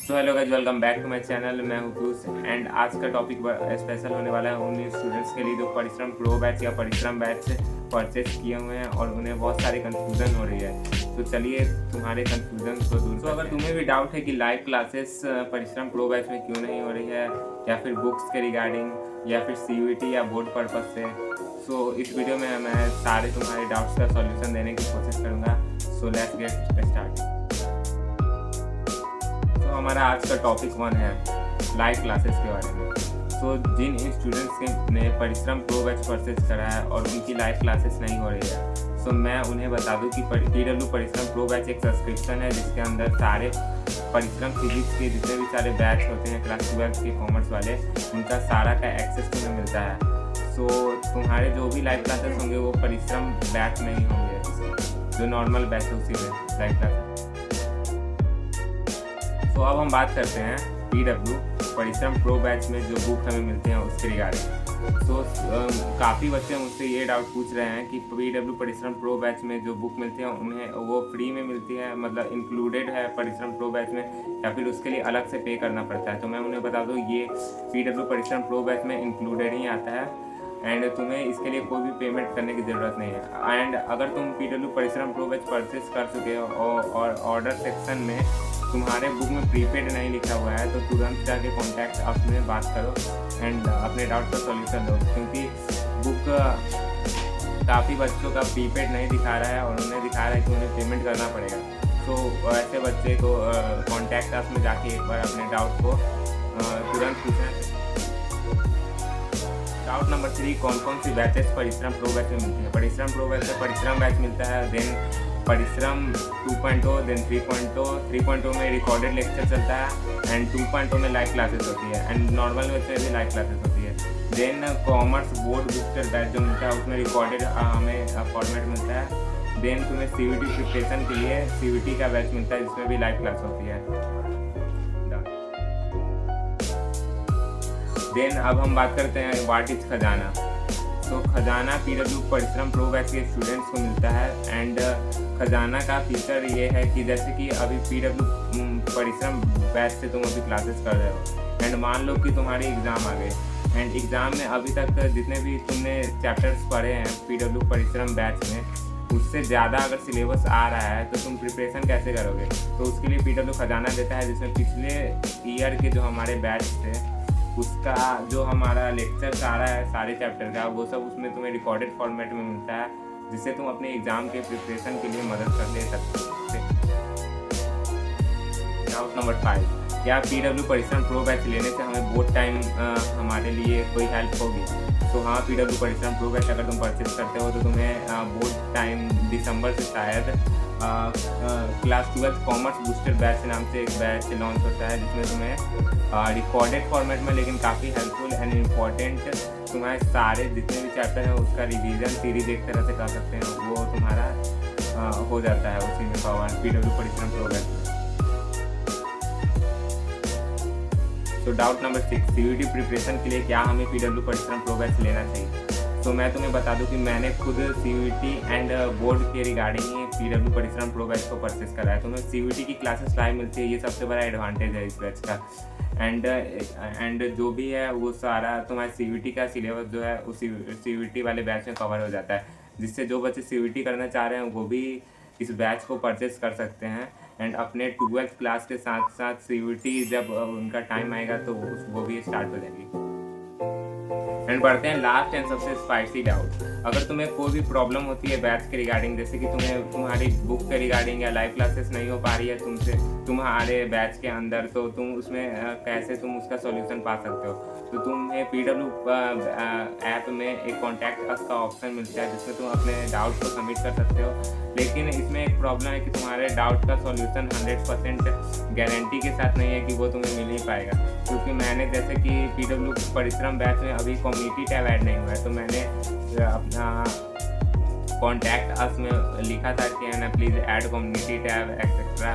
So hello guys, welcome back to my channel. मैं हूं Piyush and आज का टॉपिक स्पेशल होने वाला है उन स्टूडेंट्स के लिए जो परिश्रम प्रो बैच या परिश्रम बैच परचेस किए हुए हैं और उन्हें बहुत सारी कंफ्यूजन हो रही है। तो चलिए तुम्हारे कंफ्यूजन को दूर। तो अगर तुम्हें भी डाउट है कि लाइव क्लासेस परिश्रम प्रो बैच में क्यों नहीं हो रही है, या फिर बुक्स के रिगार्डिंग, या फिर CUET या बोर्ड पर्पज से, सो इस वीडियो में मैं सारे तुम्हारे डाउट्स का सॉल्यूशन देने की कोशिश करूँगा। So let's get start. हमारा आज का टॉपिक 1 है लाइव क्लासेस के बारे में। तो जिन स्टूडेंट्स ने परिश्रम प्रो बैच परचेज करा है और उनकी लाइव क्लासेस नहीं हो रही है, सो मैं उन्हें बता दूं कि PW परिश्रम प्रो बैच एक सब्सक्रिप्शन है जिसके अंदर सारे परिश्रम फिजिक्स के जितने भी सारे बैच होते हैं क्लास 12 के कॉमर्स वाले, उनका सारा का एक्सेस तुम्हें मिलता है। सो तुम्हारे जो भी लाइव क्लासेस होंगे वो परिश्रम बैच नहीं होंगे, जो नॉर्मल बैच है उसी में लाइव क्लासेस। तो अब हम बात करते हैं PW परिश्रम प्रो बैच में जो बुक हमें मिलते हैं उसके रिगार्डिंग। तो काफ़ी बच्चे मुझसे ये डाउट पूछ रहे हैं कि PW परिश्रम प्रो बैच में जो बुक मिलती है उन्हें वो फ्री में मिलती है, मतलब इंक्लूडेड है परिश्रम प्रो बैच में, या फिर उसके लिए अलग से पे करना पड़ता है। तो मैं उन्हें बता दूँ ये PW परिश्रम प्रो बैच में इंक्लूडेड ही आता है एंड तुम्हें इसके लिए कोई भी पेमेंट करने की ज़रूरत नहीं है। एंड अगर तुम PW परिश्रम प्रो बैच परचेस कर चुके हो और ऑर्डर सेक्शन में तुम्हारे बुक में प्रीपेड नहीं लिखा हुआ है तो तुरंत जाके कॉन्टैक्ट अस में बात करो एंड अपने डाउट का सॉल्यूशन दो, क्योंकि बुक काफ़ी बच्चों का प्रीपेड नहीं दिखा रहा है और उन्हें दिखा रहा है कि उन्हें पेमेंट करना पड़ेगा। तो ऐसे बच्चे को कॉन्टैक्ट अस में जाके एक बार अपने डाउट को तुरंत पूछें। डाउट नंबर 3, कौन कौन सी बैचेस परिश्रम प्रो बैच में मिलती है। परिश्रम प्रो बैच में परिश्रम बैच मिलता है, देन परिश्रम 2.0, देन 3.0 में रिकॉर्डेड लेक्चर चलता है एंड 2.0 में लाइव क्लासेस होती है एंड नॉर्मल बैच में भी लाइव क्लासेस होती है। Then commerce board booster batch जो मिलता है उसमें रिकॉर्डेड हमें फॉर्मेट मिलता है। देन तुम्हें CUET प्रिपरेशन के लिए CUET का बैच मिलता है जिसमें भी लाइव क्लास होती है। देन अब हम बात करते हैं व्हाट इज खजाना। तो खजाना PW परिश्रम प्रो बैच के स्टूडेंट्स को मिलता है एंड खजाना का फीचर ये है कि जैसे कि अभी PW परिश्रम बैच से तुम अभी क्लासेस कर रहे हो एंड मान लो कि तुम्हारे एग्ज़ाम आ गए एंड एग्ज़ाम में अभी तक जितने भी तुमने चैप्टर्स पढ़े हैं PW परिश्रम बैच में उससे ज़्यादा अगर सिलेबस आ रहा है तो तुम प्रिपरेशन कैसे करोगे। तो उसके लिए PW खजाना देता है जिसमें पिछले ईयर के जो हमारे बैच थे उसका जो हमारा लेक्चर आ रहा है सारे चैप्टर का वो सब उसमें तुम्हें रिकॉर्डेड फॉर्मेट में मिलता है, जिससे तुम अपने एग्ज़ाम के प्रिपरेशन के लिए मदद कर ले सकते। डाउट नंबर 5, क्या PW परिश्रम प्रो बैच लेने से हमें बोर्ड टाइम हमारे लिए कोई हेल्प होगी। तो हाँ, PW परिश्रम प्रो बैच अगर तुम परचेस करते हो तो तुम्हें बोर्ड टाइम दिसंबर से शायद क्लास 12 कॉमर्स बूस्टर बैच नाम से एक बैच लॉन्च होता है जिसमें तुम्हें रिकॉर्डेड फॉर्मेट में लेकिन काफ़ी हेल्पफुल एंड इम्पॉर्टेंट तुम्हारे सारे जितने भी चैप्टर हैं उसका रिवीजन सीरीज एक तरह से कर सकते हैं, वो तुम्हारा हो जाता है उसी में PW परिश्रम प्रो बैच में। तो डाउट नंबर 6, CUET प्रिपरेशन के लिए क्या हमें PW परिश्रम प्रो बैच लेना चाहिए। तो मैं तुम्हें बता दूं कि मैंने खुद CUET एंड बोर्ड के रिगार्डिंग ही PW परिश्रम प्रो बैच को परचेस करा है। तो मैं CUET की क्लासेस लाइव मिलती है, ये सबसे बड़ा एडवांटेज है इस बैच का। एंड जो भी है वो सारा तुम्हारे CUET का सिलेबस जो है उस CUET वाले बैच में कवर हो जाता है, जिससे जो बच्चे CUET करना चाह रहे हैं वो भी इस बैच को परचेस कर सकते हैं एंड अपने 12th क्लास के साथ साथ CUET जब उनका टाइम आएगा तो वो भी स्टार्ट हो जाएगी। एंड बढ़ते हैं लास्ट एंड सबसे स्पाइसी डाउट। अगर तुम्हें कोई भी प्रॉब्लम होती है बैच के रिगार्डिंग, जैसे कि तुम्हारी बुक के रिगार्डिंग या लाइव क्लासेस नहीं हो पा रही है तुमसे तुम्हारे बैच के अंदर, तो तुम उसमें कैसे तुम उसका सॉल्यूशन पा सकते हो। तो तुम्हें PW ऐप में एक कॉन्टैक्ट अस का ऑप्शन मिलता है जिसमें तुम अपने डाउट को सबमिट कर सकते हो, लेकिन इसमें एक प्रॉब्लम है कि तुम्हारे डाउट का सॉल्यूशन 100% गारंटी के साथ नहीं है कि वो तुम्हें मिल ही पाएगा, क्योंकि मैंने जैसे कि PW परिश्रम बैच में अभी कम्युनिटी टैब ऐड नहीं हुआ है तो मैंने अपना कॉन्टैक्ट अस में लिखा था कि है ना please add community tab etcetera,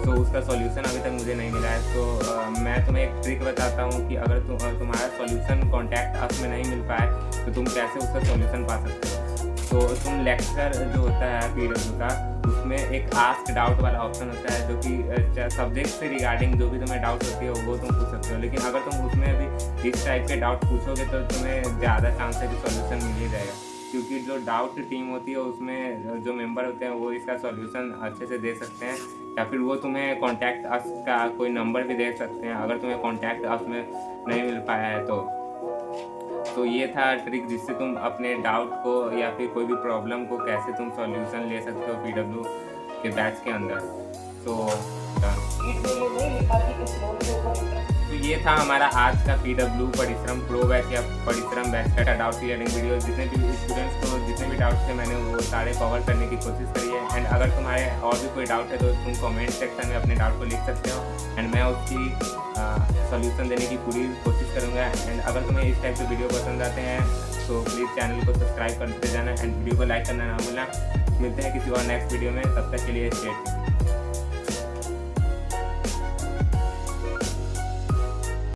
तो उसका सॉल्यूशन अभी तक मुझे नहीं मिला है। तो मैं तुम्हें एक ट्रिक बताता हूँ कि अगर तुम्हारा सॉल्यूशन कॉन्टैक्ट अस में नहीं मिल पाए तो तुम कैसे उसका सॉल्यूशन पा सकते हो। तो तुम लेक्चर जो होता है PW का उसमें एक आस्क डाउट वाला ऑप्शन होता है, जो कि सब्जेक्ट से रिगार्डिंग जो भी तुम्हें डाउट होती है वो तुम पूछ सकते हो। लेकिन अगर तुम उसमें भी इस टाइप के डाउट पूछोगे तो तुम्हें ज़्यादा चांस है कि सॉल्यूशन मिल ही जाएगा, क्योंकि जो डाउट टीम होती है उसमें जो मेंबर होते हैं वो इसका सॉल्यूशन अच्छे से दे सकते हैं, या फिर वो तुम्हें कॉन्टैक्ट अस का कोई नंबर भी दे सकते हैं अगर तुम्हें कॉन्टैक्ट अस में नहीं मिल पाया है तो ये था ट्रिक जिससे तुम अपने डाउट को या फिर कोई भी प्रॉब्लम को कैसे तुम सॉल्यूशन ले सकते हो पीडब्ल्यू के बैच के अंदर। तो ये था हमारा आज का पीडब्ल्यू परिश्रम प्रो बैच या परिश्रम बैच का डाउट क्लियरिंग वीडियो। जितने भी स्टूडेंट्स को जितने भी डाउट्स थे मैंने वो सारे कवर करने की कोशिश करी है। एंड अगर तुम्हारे और भी कोई डाउट है तो तुम कमेंट सेक्शन में अपने डाउट को लिख सकते हो एंड मैं उसकी सॉल्यूशन देने की पूरी कोशिश करूँगा। एंड अगर तुम्हें इस टाइप के वीडियो पसंद आते हैं तो प्लीज़ चैनल को सब्सक्राइब करते जाना एंड वीडियो को लाइक करना ना भूलना। मिलते हैं किसी और नेक्स्ट वीडियो में, तब तक के लिए स्टे ट्यून्ड।